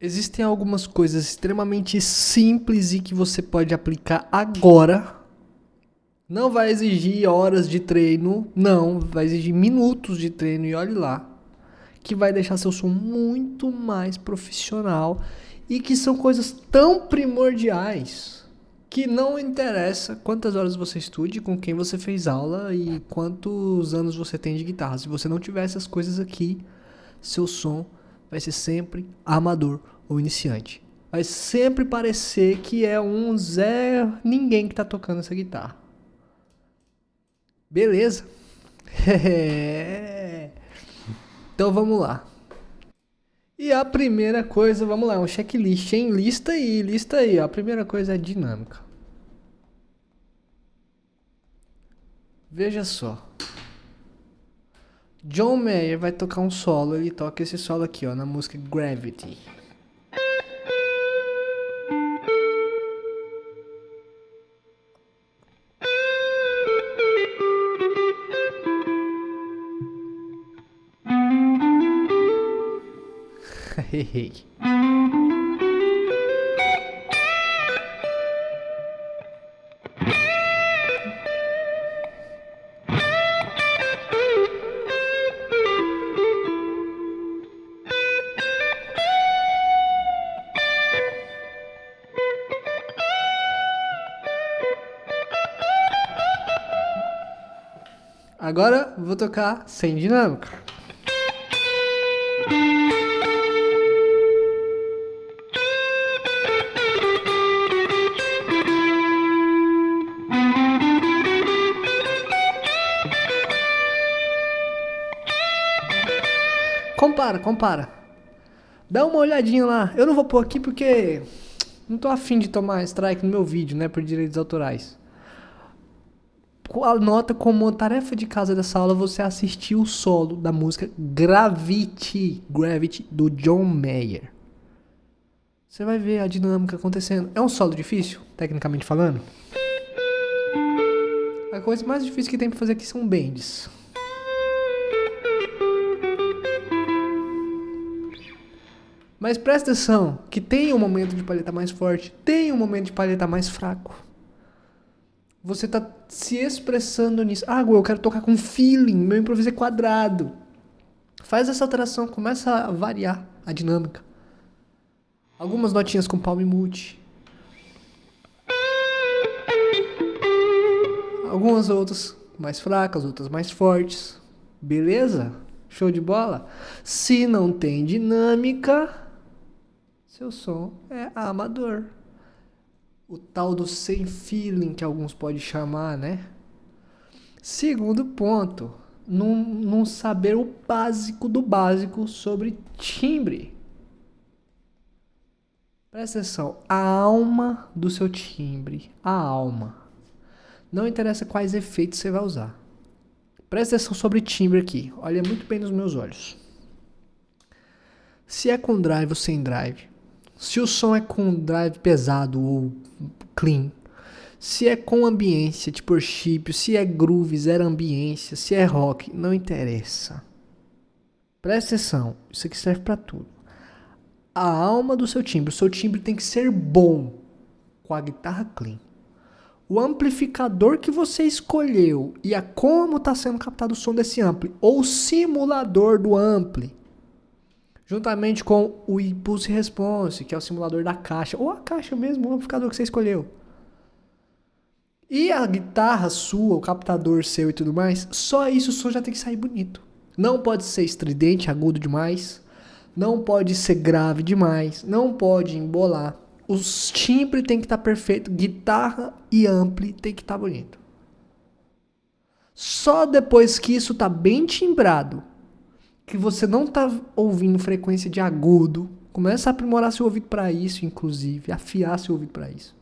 Existem algumas coisas extremamente simples e que você pode aplicar agora. Não vai exigir horas de treino, não, vai exigir minutos de treino e olhe lá, que vai deixar seu som muito mais profissional e que são coisas tão primordiais que não interessa quantas horas você estude, com quem você fez aula e quantos anos você tem de guitarra. Se você não tiver essas coisas aqui, seu som vai ser sempre amador ou iniciante. Vai sempre parecer que é um Zé ninguém que tá tocando essa guitarra. Beleza? Então vamos lá. E a primeira coisa, vamos lá, um checklist, hein? Lista aí. A primeira coisa é dinâmica. Veja só. John Mayer vai tocar um solo, ele toca esse solo aqui, ó, na música Gravity. Agora vou tocar sem dinâmica. Compara. Dá uma olhadinha lá. Eu não vou pôr aqui porque não tô afim de tomar strike no meu vídeo, né, por direitos autorais. Anota como tarefa de casa dessa aula você assistir o solo da música Gravity do John Mayer. Você vai ver a dinâmica acontecendo. É um solo difícil, tecnicamente falando? A coisa mais difícil que tem pra fazer aqui são bends. Mas presta atenção, que tem um momento de palheta mais forte, tem um momento de palheta mais fraco. Você tá se expressando nisso. Ah, eu quero tocar com feeling, meu improviso é quadrado. Faz essa alteração, começa a variar a dinâmica. Algumas notinhas com palm mute. Algumas outras mais fracas, outras mais fortes. Beleza? Show de bola? Se não tem dinâmica, seu som é amador. O tal do sem feeling que alguns podem chamar, né? Segundo ponto, não saber o básico do básico sobre timbre. Presta atenção, a alma do seu timbre, a alma. Não interessa quais efeitos você vai usar. Presta atenção sobre timbre aqui, olha muito bem nos meus olhos. Se é com drive ou sem drive, se o som é com drive pesado ou clean, se é com ambiência, tipo worship, se é groove, zero ambiência, se é rock, não interessa. Presta atenção, isso aqui serve pra tudo. A alma do seu timbre, o seu timbre tem que ser bom com a guitarra clean. O amplificador que você escolheu e a como está sendo captado o som desse ampli, ou o simulador do ampli, juntamente com o Impulse Response, que é o simulador da caixa, ou a caixa mesmo, o amplificador que você escolheu. E a guitarra sua, o captador seu e tudo mais, só isso o som já tem que sair bonito. Não pode ser estridente, agudo demais, não pode ser grave demais, não pode embolar. Os timbres tem que estar perfeito, guitarra e ampli tem que estar bonito. Só depois que isso tá bem timbrado, que você não tá ouvindo frequência de agudo, começa a aprimorar seu ouvido para isso, inclusive, afiar seu ouvido para isso.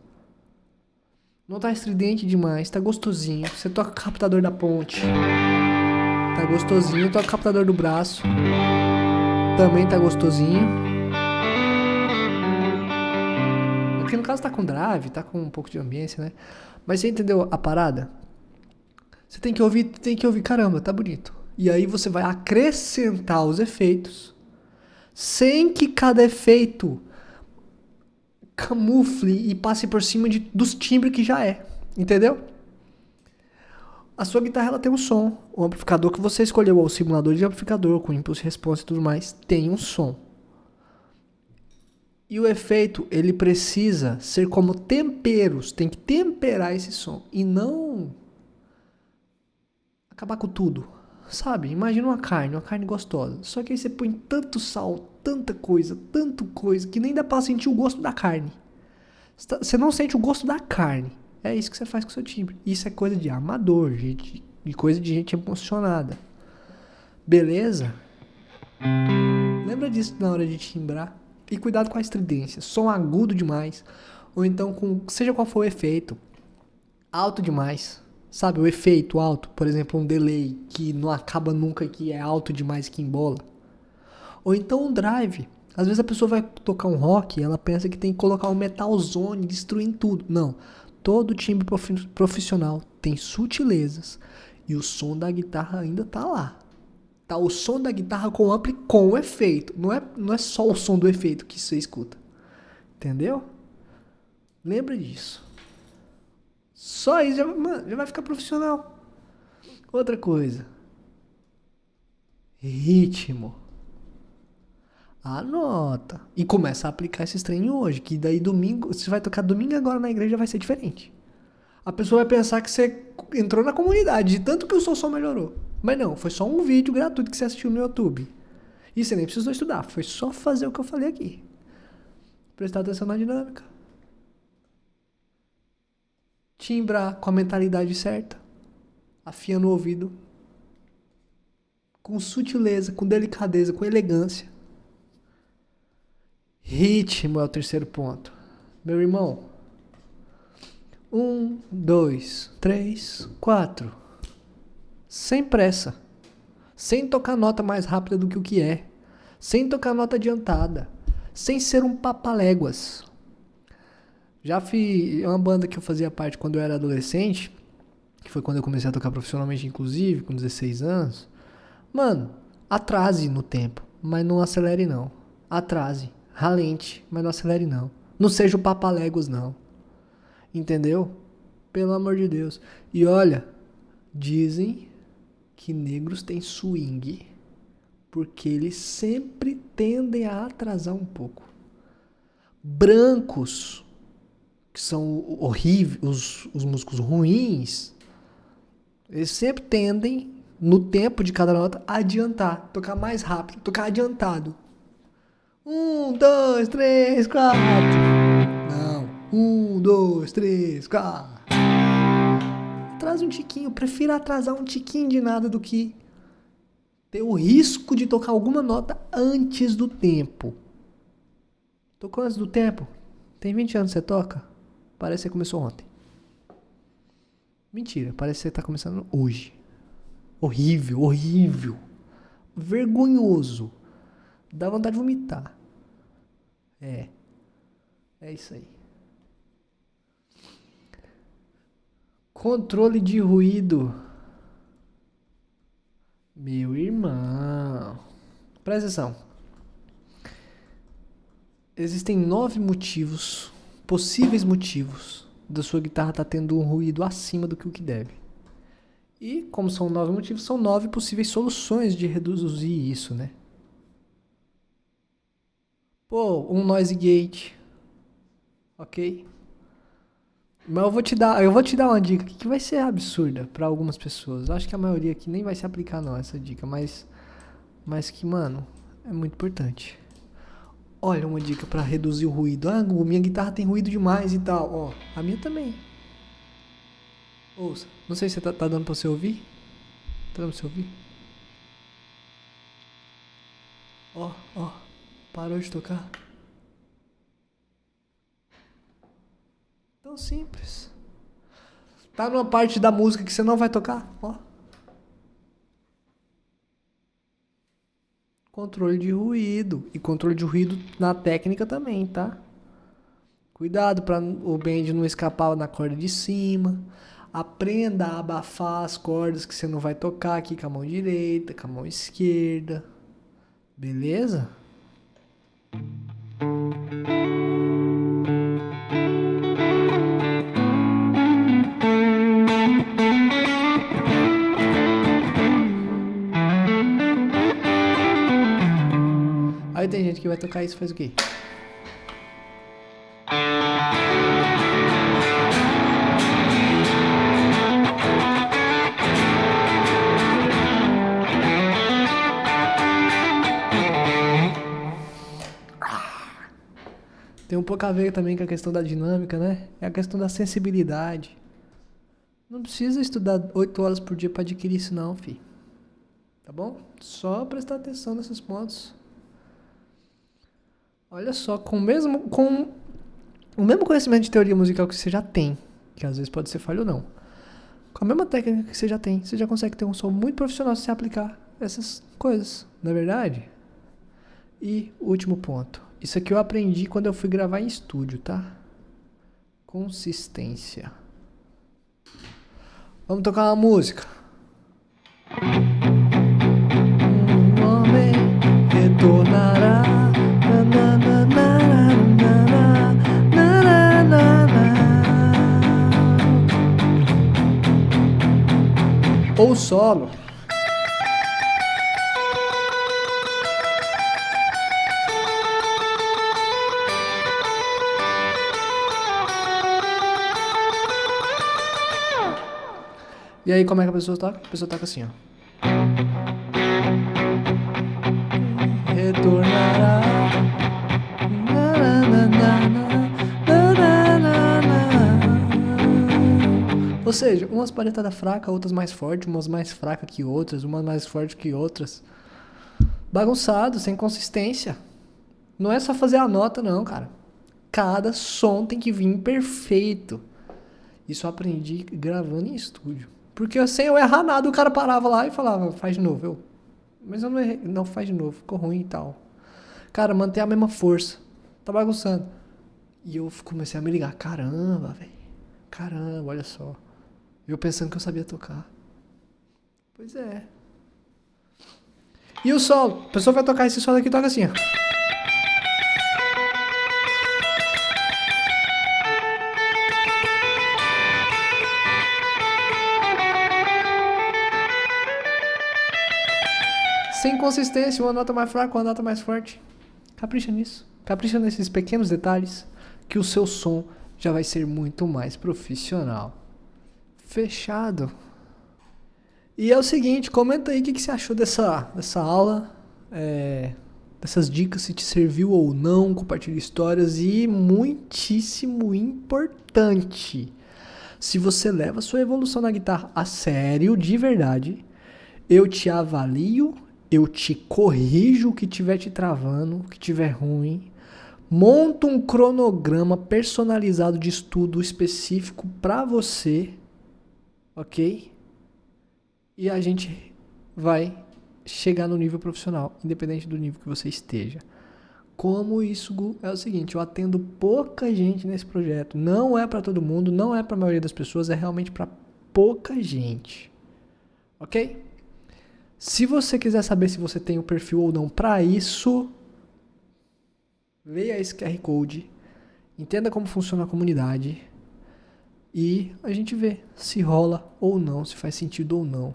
Não tá estridente demais, tá gostosinho. Você toca o captador da ponte, tá gostosinho. Toca o captador do braço, também tá gostosinho. Porque no caso tá com drive, tá com um pouco de ambiência, né? Mas você entendeu a parada? Você tem que ouvir, caramba, tá bonito. E aí você vai acrescentar os efeitos, sem que cada efeito camufle e passe por cima dos timbres que já é. Entendeu? A sua guitarra ela tem um som. O amplificador que você escolheu, ou o simulador de amplificador, com impulse response e tudo mais, tem um som. E o efeito, ele precisa ser como temperos. Tem que temperar esse som. E não acabar com tudo. Sabe? Imagina uma carne gostosa. Só que aí você põe tanto sal, tanta coisa, que nem dá pra sentir o gosto da carne. Você não sente o gosto da carne. É isso que você faz com o seu timbre. Isso é coisa de amador, gente. E coisa de gente emocionada. Beleza? Lembra disso na hora de timbrar. E cuidado com a estridência. Som agudo demais. Ou então com seja qual for o efeito. Alto demais. Sabe, o efeito alto. Por exemplo, um delay que não acaba nunca, que é alto demais, que embola. Ou então um drive. Às vezes a pessoa vai tocar um rock e ela pensa que tem que colocar um metalzone destruindo tudo. Não. Todo timbre profissional tem sutilezas. E o som da guitarra ainda tá lá. Tá o som da guitarra com ampli com o efeito. Não é só o som do efeito que você escuta. Entendeu? Lembra disso. Só isso já vai ficar profissional. Outra coisa. Ritmo. Anota. E começa a aplicar esse trem hoje. Que daí domingo, você vai tocar domingo agora na igreja, vai ser diferente. A pessoa vai pensar que você entrou na comunidade, de tanto que o seu som melhorou. Mas não, foi só um vídeo gratuito que você assistiu no YouTube. E você nem precisou estudar, foi só fazer o que eu falei aqui. Prestar atenção na dinâmica. Timbrar com a mentalidade certa. Afiando o ouvido. Com sutileza, com delicadeza, com elegância. Ritmo é o terceiro ponto. Meu irmão. 1, 2, 3, 4. Sem pressa. Sem tocar nota mais rápida do que o que é. Sem tocar nota adiantada. Sem ser um papaléguas. Já fiz uma banda que eu fazia parte quando eu era adolescente. Que foi quando eu comecei a tocar profissionalmente, inclusive, com 16 anos. Mano, atrase no tempo, mas não acelere não. Atrase, ralente, mas não acelere não. Não seja o papaléguas não. Entendeu? Pelo amor de Deus. E olha, dizem que negros têm swing porque eles sempre tendem a atrasar um pouco. Brancos, que são horríveis, os músicos ruins, eles sempre tendem, no tempo de cada nota, a adiantar, tocar mais rápido, tocar adiantado. 1, 2, 3, 4. Não. 1, 2, 3, 4. Atrasa um tiquinho. Prefiro atrasar um tiquinho de nada do que ter o risco de tocar alguma nota antes do tempo. Tocou antes do tempo? Tem 20 anos que você toca? Parece que você começou ontem. Mentira, parece que você tá começando hoje. Horrível, horrível. Vergonhoso. Dá vontade de vomitar. É isso aí. Controle de ruído. Meu irmão. Presta atenção. Existem 9 motivos, possíveis motivos, da sua guitarra estar tendo um ruído acima do que o que deve. E, como são 9 motivos, são 9 possíveis soluções de reduzir isso, né? Pô, um noise gate. Ok? Mas eu vou te dar uma dica que vai ser absurda para algumas pessoas. Eu acho que a maioria aqui nem vai se aplicar não essa dica, mas que, mano, é muito importante. Olha uma dica para reduzir o ruído. Ah, minha guitarra tem ruído demais e tal. Ó, a minha também. Ouça. Não sei se tá dando pra você ouvir. Tá dando pra você ouvir? Ó. Parou de tocar. Tão simples. Tá numa parte da música que você não vai tocar? Ó. Controle de ruído. E controle de ruído na técnica também, tá? Cuidado para o bend não escapar na corda de cima. Aprenda a abafar as cordas que você não vai tocar aqui com a mão direita, com a mão esquerda. Beleza? vai tocar isso faz o quê? Tem um pouco a ver também com a questão da dinâmica, né? É a questão da sensibilidade. Não precisa estudar 8 horas por dia para adquirir isso não, fi. Tá bom? Só prestar atenção nesses pontos. Olha só, com o mesmo conhecimento de teoria musical que você já tem, que às vezes pode ser falho ou não, com a mesma técnica que você já tem, você já consegue ter um som muito profissional se você aplicar essas coisas, não é verdade? E último ponto. Isso aqui eu aprendi quando eu fui gravar em estúdio, tá? Consistência. Vamos tocar uma música. Um homem retornará. Ou solo. E aí, como é que a pessoa toca? A pessoa toca assim, ó. Retornará. Ou seja, umas palhetadas fracas, outras mais fortes, umas mais fracas que outras, umas mais fortes que outras. Bagunçado, sem consistência. Não é só fazer a nota, não, cara. Cada som tem que vir perfeito. Isso eu aprendi gravando em estúdio. Porque sem eu errar nada, o cara parava lá e falava, faz de novo. Mas eu não errei. Não, faz de novo, ficou ruim e tal. Cara, mantém a mesma força. Tá bagunçando. E eu comecei a me ligar. Caramba, velho. Caramba, olha só. Eu pensando que eu sabia tocar. Pois é. E o solo? A pessoa vai tocar esse solo aqui e toca assim, ó. Sem consistência, uma nota mais fraca, uma nota mais forte. Capricha nisso. Capricha nesses pequenos detalhes que o seu som já vai ser muito mais profissional. Fechado. E é o seguinte, comenta aí o que você achou dessa aula, dessas dicas, se te serviu ou não, compartilha histórias e muitíssimo importante, se você leva a sua evolução na guitarra a sério, de verdade, eu te avalio, eu te corrijo o que estiver te travando, o que estiver ruim, monto um cronograma personalizado de estudo específico para você, ok? E a gente vai chegar no nível profissional, independente do nível que você esteja. Como isso é o seguinte, eu atendo pouca gente nesse projeto. Não é para todo mundo, não é para a maioria das pessoas, é realmente para pouca gente. Ok? Se você quiser saber se você tem o perfil ou não para isso, veja esse QR Code, entenda como funciona a comunidade e a gente vê se rola ou não, se faz sentido ou não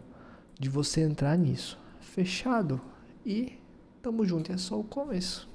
de você entrar nisso. Fechado? E tamo junto, é só o começo.